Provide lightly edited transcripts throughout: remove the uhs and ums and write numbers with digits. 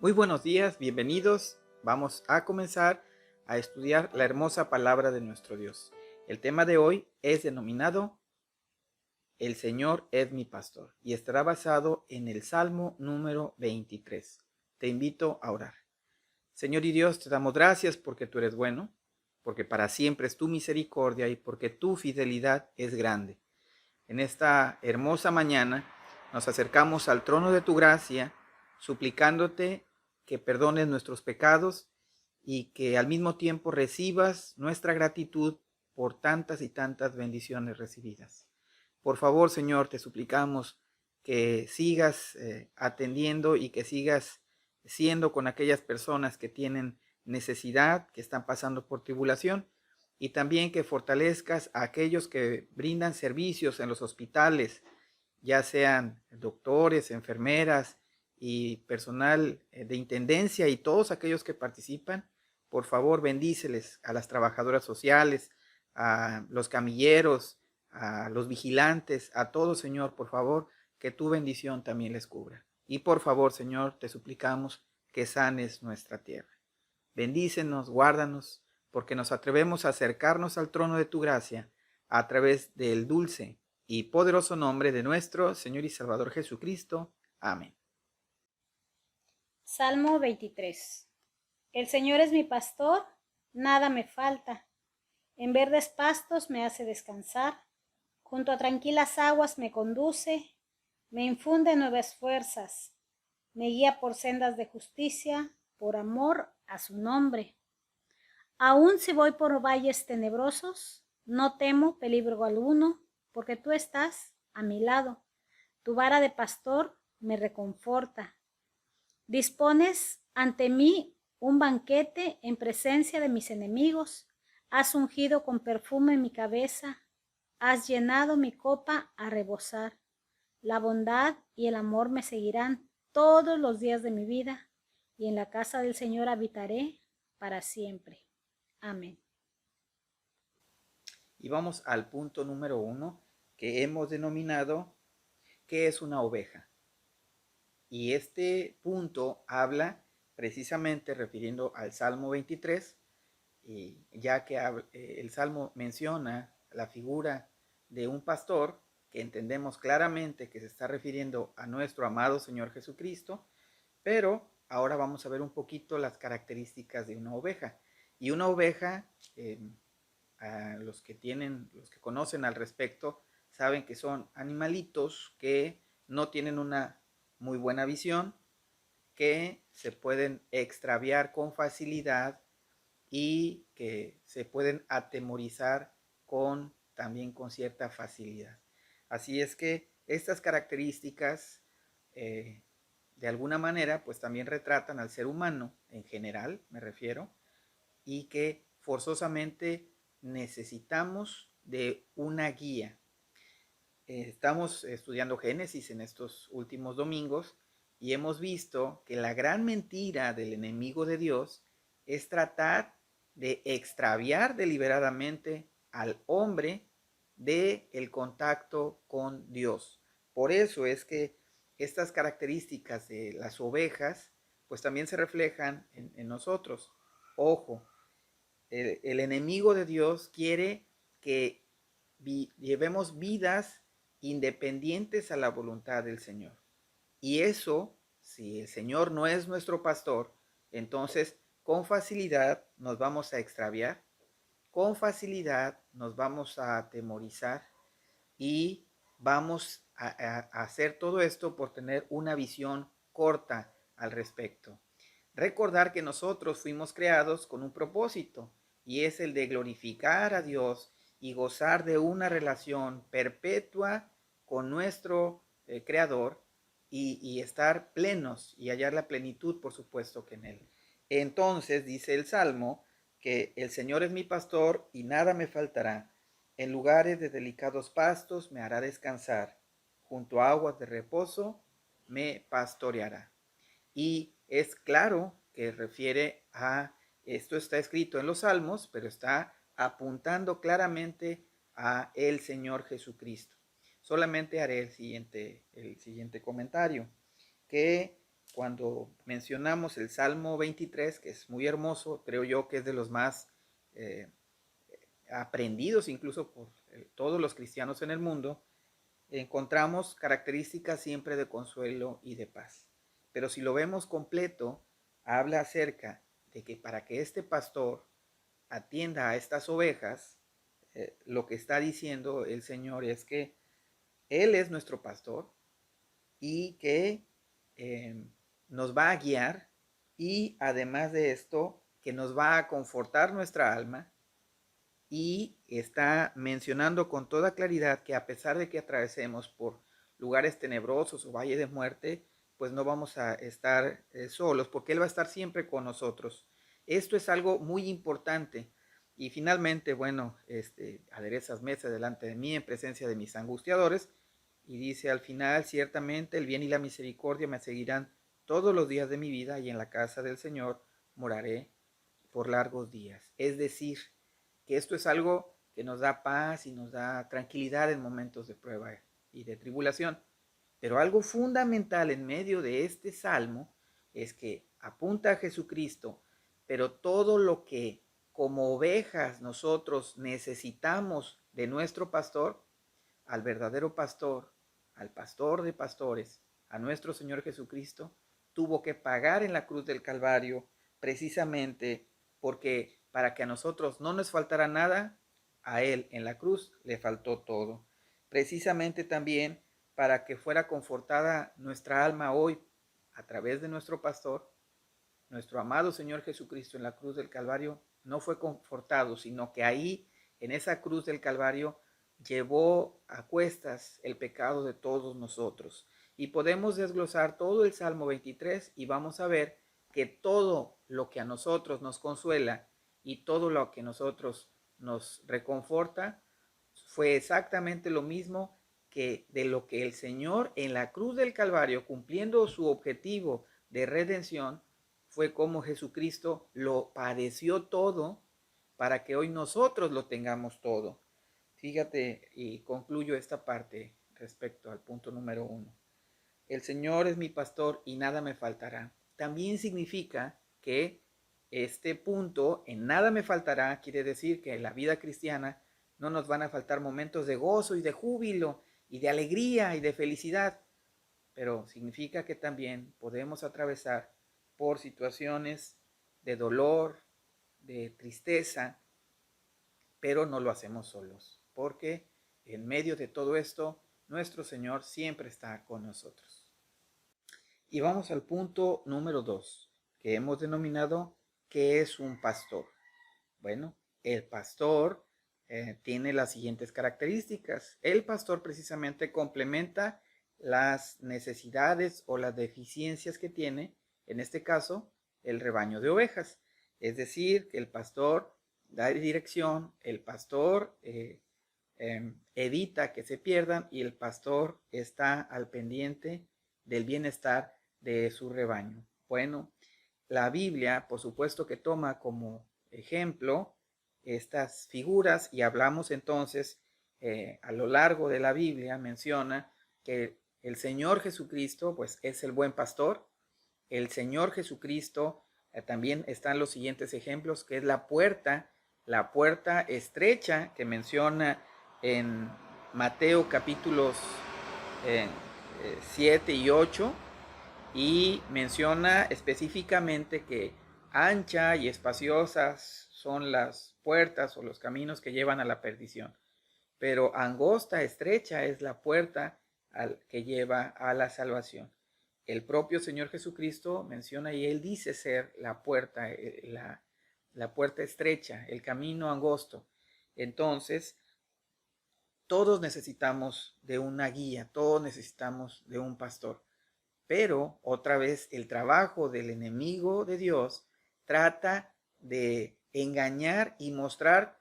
Muy buenos días, bienvenidos. Vamos a comenzar a estudiar la hermosa palabra de nuestro Dios. El tema de hoy es denominado El Señor es mi pastor y estará basado en el Salmo número 23. Te invito a orar. Señor y Dios, te damos gracias porque tú eres bueno, porque para siempre es tu misericordia y porque tu fidelidad es grande. En esta hermosa mañana nos acercamos al trono de tu gracia, suplicándote que perdones nuestros pecados y que al mismo tiempo recibas nuestra gratitud por tantas y tantas bendiciones recibidas. Por favor, Señor, te suplicamos que sigas atendiendo y que sigas siendo con aquellas personas que tienen necesidad, que están pasando por tribulación, y también que fortalezcas a aquellos que brindan servicios en los hospitales, ya sean doctores, enfermeras y personal de intendencia y todos aquellos que participan. Por favor, bendíceles a las trabajadoras sociales, a los camilleros, a los vigilantes, a todos, Señor, por favor, que tu bendición también les cubra. Y por favor, Señor, te suplicamos que sanes nuestra tierra. Bendícenos, guárdanos, porque nos atrevemos a acercarnos al trono de tu gracia a través del dulce y poderoso nombre de nuestro Señor y Salvador Jesucristo. Amén. Salmo 23. El Señor es mi pastor, nada me falta. En verdes pastos me hace descansar, junto a tranquilas aguas me conduce, me infunde nuevas fuerzas, me guía por sendas de justicia, por amor a su nombre. Aun si voy por valles tenebrosos, no temo peligro alguno, porque tú estás a mi lado. Tu vara de pastor me reconforta. Dispones ante mí un banquete en presencia de mis enemigos. Has ungido con perfume mi cabeza. Has llenado mi copa a rebosar. La bondad y el amor me seguirán todos los días de mi vida, y en la casa del Señor habitaré para siempre. Amén. Y vamos al punto número 1 que hemos denominado ¿qué es una oveja? Y este punto habla precisamente refiriendo al Salmo 23, ya que el Salmo menciona la figura de un pastor que entendemos claramente que se está refiriendo a nuestro amado Señor Jesucristo, pero ahora vamos a ver un poquito las características de una oveja. Y una oveja, a los que conocen al respecto, saben que son animalitos que no tienen una muy buena visión, que se pueden extraviar con facilidad y que se pueden atemorizar también con cierta facilidad. Así es que estas características de alguna manera pues también retratan al ser humano en general, me refiero, y que forzosamente necesitamos de una guía. Estamos estudiando Génesis en estos últimos domingos y hemos visto que la gran mentira del enemigo de Dios es tratar de extraviar deliberadamente al hombre de el contacto con Dios. Por eso es que estas características de las ovejas pues también se reflejan en nosotros. Ojo, el enemigo de Dios quiere que llevemos vidas independientes a la voluntad del Señor. Y eso, si el Señor no es nuestro pastor, entonces con facilidad nos vamos a extraviar, con facilidad nos vamos a atemorizar y vamos a hacer todo esto por tener una visión corta al respecto. Recordar que nosotros fuimos creados con un propósito y es el de glorificar a Dios y gozar de una relación perpetua con nuestro Creador y estar plenos y hallar la plenitud, por supuesto, que en Él. Entonces dice el Salmo que el Señor es mi pastor y nada me faltará. En lugares de delicados pastos me hará descansar. Junto a aguas de reposo me pastoreará. Y es claro que refiere a, esto está escrito en los Salmos, pero está apuntando claramente a el Señor Jesucristo. Solamente haré el siguiente comentario, que cuando mencionamos el Salmo 23, que es muy hermoso, creo yo que es de los más aprendidos incluso por todos los cristianos en el mundo, encontramos características siempre de consuelo y de paz. Pero si lo vemos completo, habla acerca de que para que este pastor atienda a estas ovejas, lo que está diciendo el Señor es que Él es nuestro pastor y que nos va a guiar, y además de esto, que nos va a confortar nuestra alma, y está mencionando con toda claridad que a pesar de que atravesemos por lugares tenebrosos o valle de muerte, pues no vamos a estar solos, porque Él va a estar siempre con nosotros. Esto es algo muy importante. Y finalmente, bueno, aderezas mesa delante de mí en presencia de mis angustiadores. Y dice al final, ciertamente el bien y la misericordia me seguirán todos los días de mi vida, y en la casa del Señor moraré por largos días. Es decir, que esto es algo que nos da paz y nos da tranquilidad en momentos de prueba y de tribulación. Pero algo fundamental en medio de este salmo es que apunta a Jesucristo, pero todo lo que como ovejas nosotros necesitamos de nuestro pastor, al verdadero pastor, al pastor de pastores, a nuestro Señor Jesucristo, tuvo que pagar en la cruz del Calvario, precisamente porque para que a nosotros no nos faltara nada, a Él en la cruz le faltó todo. Precisamente también para que fuera confortada nuestra alma hoy a través de nuestro pastor, nuestro amado Señor Jesucristo en la cruz del Calvario no fue confortado, sino que ahí, en esa cruz del Calvario, llevó a cuestas el pecado de todos nosotros. Y podemos desglosar todo el Salmo 23 y vamos a ver que todo lo que a nosotros nos consuela y todo lo que a nosotros nos reconforta fue exactamente lo mismo que de lo que el Señor en la cruz del Calvario, cumpliendo su objetivo de redención, fue como Jesucristo lo padeció todo para que hoy nosotros lo tengamos todo. Fíjate, y concluyo esta parte respecto al punto número 1. El Señor es mi pastor y nada me faltará. También significa que este punto, en nada me faltará, quiere decir que en la vida cristiana no nos van a faltar momentos de gozo y de júbilo y de alegría y de felicidad, pero significa que también podemos atravesar por situaciones de dolor, de tristeza, pero no lo hacemos solos, porque en medio de todo esto, nuestro Señor siempre está con nosotros. Y vamos al punto número 2, que hemos denominado ¿qué es un pastor? Bueno, el pastor tiene las siguientes características. El pastor precisamente complementa las necesidades o las deficiencias que tiene, en este caso, el rebaño de ovejas. Es decir, que el pastor da dirección, el pastor evita que se pierdan, y el pastor está al pendiente del bienestar de su rebaño. Bueno, la Biblia, por supuesto, que toma como ejemplo estas figuras, y hablamos entonces a lo largo de la Biblia, menciona que el Señor Jesucristo pues es el buen pastor. El Señor Jesucristo también están los siguientes ejemplos, que es la puerta estrecha que menciona en Mateo capítulos 7 y 8, y menciona específicamente que ancha y espaciosas son las puertas o los caminos que llevan a la perdición, pero angosta, estrecha es la puerta que lleva a la salvación. El propio Señor Jesucristo menciona y Él dice ser la puerta, la puerta estrecha, el camino angosto. Entonces, todos necesitamos de una guía, todos necesitamos de un pastor. Pero otra vez el trabajo del enemigo de Dios trata de engañar y mostrar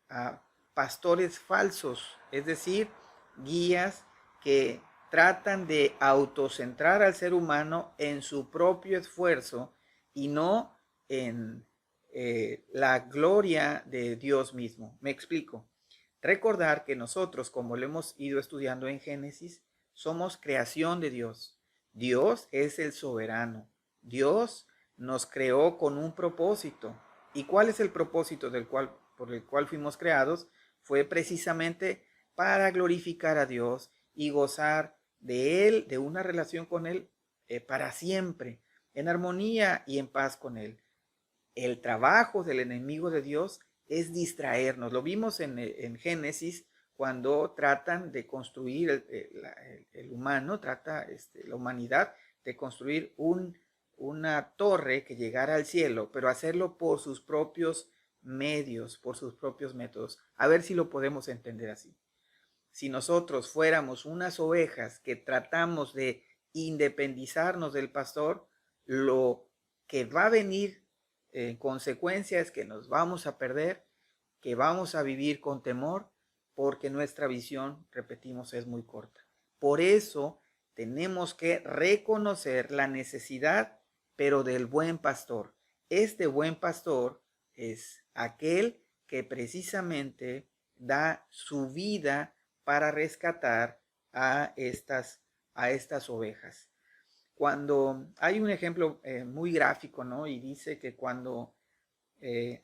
a pastores falsos, es decir, guías que tratan de autocentrar al ser humano en su propio esfuerzo y no en la gloria de Dios mismo. Me explico. Recordar que nosotros, como lo hemos ido estudiando en Génesis, somos creación de Dios. Dios es el soberano. Dios nos creó con un propósito. ¿Y cuál es el propósito por el cual fuimos creados? Fue precisamente para glorificar a Dios y gozar de Él, de una relación con Él para siempre, en armonía y en paz con Él. El trabajo del enemigo de Dios es distraernos. Lo vimos en Génesis cuando tratan de construir el humano, la humanidad de construir una torre que llegara al cielo, pero hacerlo por sus propios medios, por sus propios métodos. A ver si lo podemos entender así. Si nosotros fuéramos unas ovejas que tratamos de independizarnos del pastor, lo que va a venir en consecuencia es que nos vamos a perder, que vamos a vivir con temor, porque nuestra visión, repetimos, es muy corta. Por eso tenemos que reconocer la necesidad, pero del buen pastor. Este buen pastor es aquel que precisamente da su vida para rescatar a estas ovejas. Cuando hay un ejemplo muy gráfico, ¿no? Y dice que cuando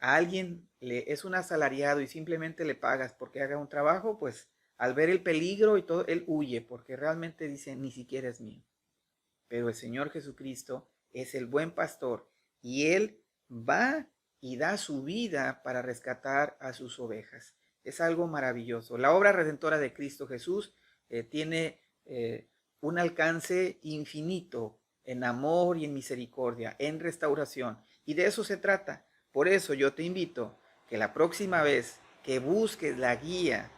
a alguien es un asalariado y simplemente le pagas porque haga un trabajo, pues al ver el peligro y todo, él huye porque realmente dice, ni siquiera es mío. Pero el Señor Jesucristo es el buen pastor y Él va y da su vida para rescatar a sus ovejas. Es algo maravilloso. La obra redentora de Cristo Jesús tiene un alcance infinito en amor y en misericordia, en restauración. Y de eso se trata. Por eso yo te invito que la próxima vez que busques la guía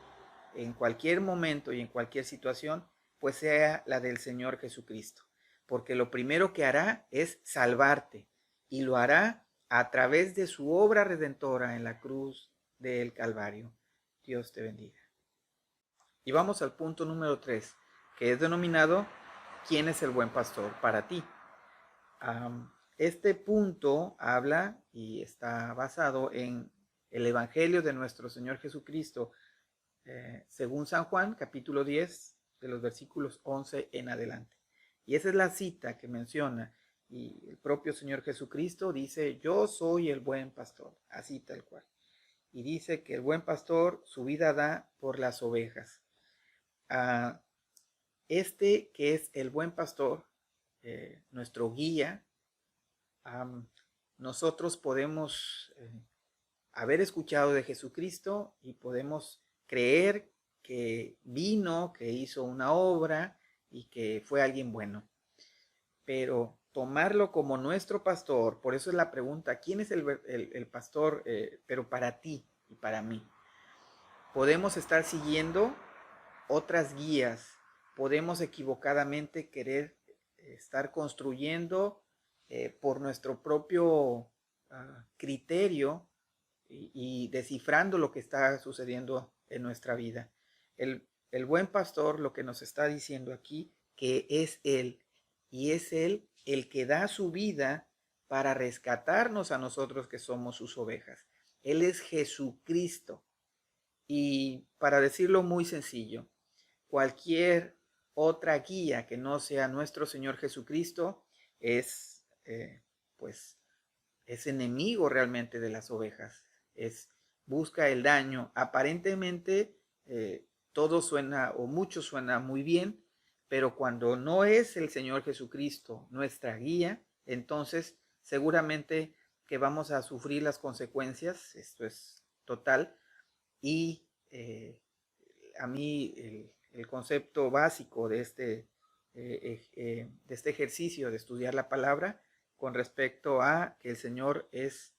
en cualquier momento y en cualquier situación, pues sea la del Señor Jesucristo. Porque lo primero que hará es salvarte y lo hará a través de su obra redentora en la cruz del Calvario. Dios te bendiga. Y vamos al punto número 3, que es denominado ¿quién es el buen pastor para ti? Este punto habla y está basado en el Evangelio de nuestro Señor Jesucristo, según San Juan, capítulo 10, de los versículos 11 en adelante. Y esa es la cita que menciona. Y el propio Señor Jesucristo dice, yo soy el buen pastor, así tal cual. Y dice que el buen pastor su vida da por las ovejas. Este que es el buen pastor, nuestro guía, nosotros podemos haber escuchado de Jesucristo y podemos creer que vino, que hizo una obra y que fue alguien bueno. Pero tomarlo como nuestro pastor, por eso es la pregunta, ¿quién es el pastor, pero para ti y para mí? Podemos estar siguiendo otras guías, podemos equivocadamente querer estar construyendo por nuestro propio criterio y descifrando lo que está sucediendo en nuestra vida. El buen pastor lo que nos está diciendo aquí, que es Él, y es Él el que da su vida para rescatarnos a nosotros que somos sus ovejas. Él es Jesucristo. Y para decirlo muy sencillo, cualquier otra guía que no sea nuestro Señor Jesucristo es, pues, es enemigo realmente de las ovejas, busca el daño. Aparentemente todo suena o mucho suena muy bien, pero cuando no es el Señor Jesucristo nuestra guía, entonces seguramente que vamos a sufrir las consecuencias, esto es total, y a mí el concepto básico de este ejercicio de estudiar la palabra con respecto a que el Señor es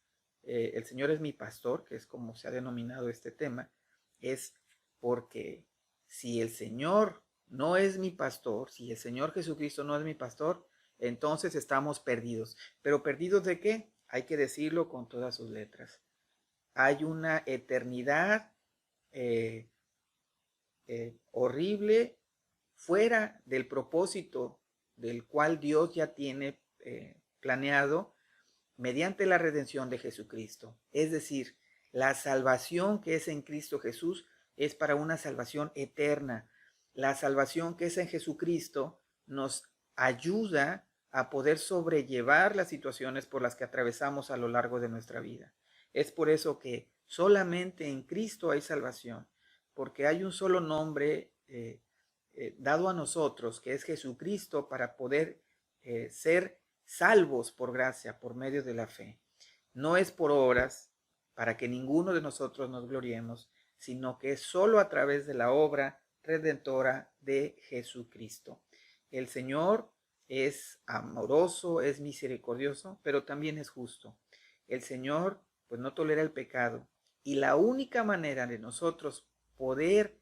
mi pastor, que es como se ha denominado este tema, es porque si el Señor no es mi pastor, si el Señor Jesucristo no es mi pastor, entonces estamos perdidos. ¿Pero perdidos de qué? Hay que decirlo con todas sus letras. Hay una eternidad horrible fuera del propósito del cual Dios ya tiene planeado mediante la redención de Jesucristo. Es decir, la salvación que es en Cristo Jesús es para una salvación eterna. La salvación que es en Jesucristo nos ayuda a poder sobrellevar las situaciones por las que atravesamos a lo largo de nuestra vida. Es por eso que solamente en Cristo hay salvación, porque hay un solo nombre dado a nosotros, que es Jesucristo, para poder ser salvos por gracia, por medio de la fe. No es por obras, para que ninguno de nosotros nos gloriemos, sino que es solo a través de la obra redentora de Jesucristo. El Señor es amoroso, es misericordioso, pero también es justo. El Señor pues no tolera el pecado, y la única manera de nosotros poder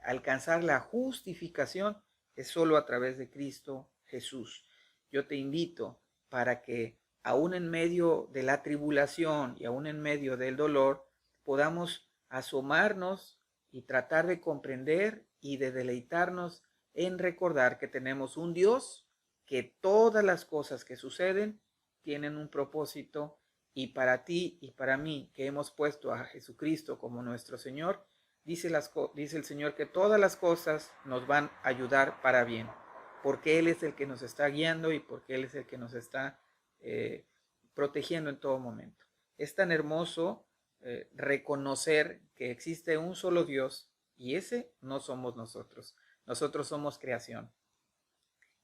alcanzar la justificación es solo a través de Cristo Jesús. Yo te invito para que aún en medio de la tribulación y aún en medio del dolor podamos asomarnos y tratar de comprender y de deleitarnos en recordar que tenemos un Dios, que todas las cosas que suceden tienen un propósito, y para ti y para mí, que hemos puesto a Jesucristo como nuestro Señor, dice el Señor que todas las cosas nos van a ayudar para bien, porque Él es el que nos está guiando y porque Él es el que nos está protegiendo en todo momento. Es tan hermoso reconocer que existe un solo Dios, y ese no somos nosotros. Nosotros somos creación,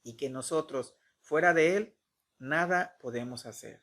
y que nosotros, fuera de Él, nada podemos hacer.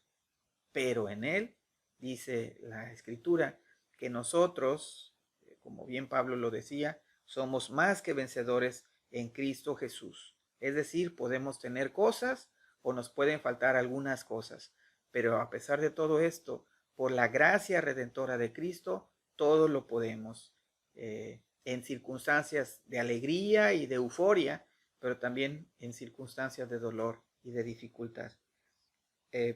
Pero en Él, dice la Escritura, que nosotros, como bien Pablo lo decía, somos más que vencedores en Cristo Jesús. Es decir, podemos tener cosas o nos pueden faltar algunas cosas, pero a pesar de todo esto, por la gracia redentora de Cristo, todo lo podemos, en circunstancias de alegría y de euforia, pero también en circunstancias de dolor y de dificultad.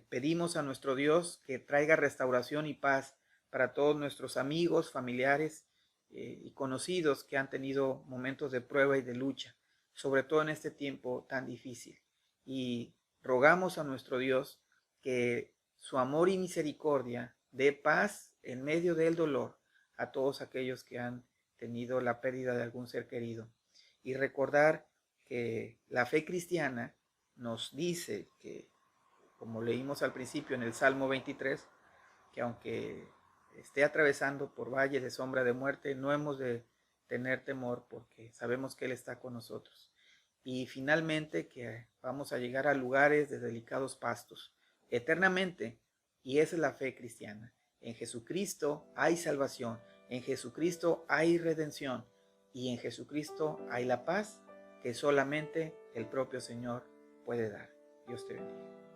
Pedimos a nuestro Dios que traiga restauración y paz para todos nuestros amigos, familiares y conocidos que han tenido momentos de prueba y de lucha, sobre todo en este tiempo tan difícil. Y rogamos a nuestro Dios que su amor y misericordia dé paz en medio del dolor a todos aquellos que han tenido la pérdida de algún ser querido. Y recordar que la fe cristiana nos dice que, como leímos al principio en el Salmo 23, que aunque esté atravesando por valle de sombra de muerte, no hemos de tener temor, porque sabemos que Él está con nosotros. Y finalmente que vamos a llegar a lugares de delicados pastos eternamente, y esa es la fe cristiana. En Jesucristo hay salvación, en Jesucristo hay redención, y en Jesucristo hay la paz que solamente el propio Señor puede dar. Dios te bendiga.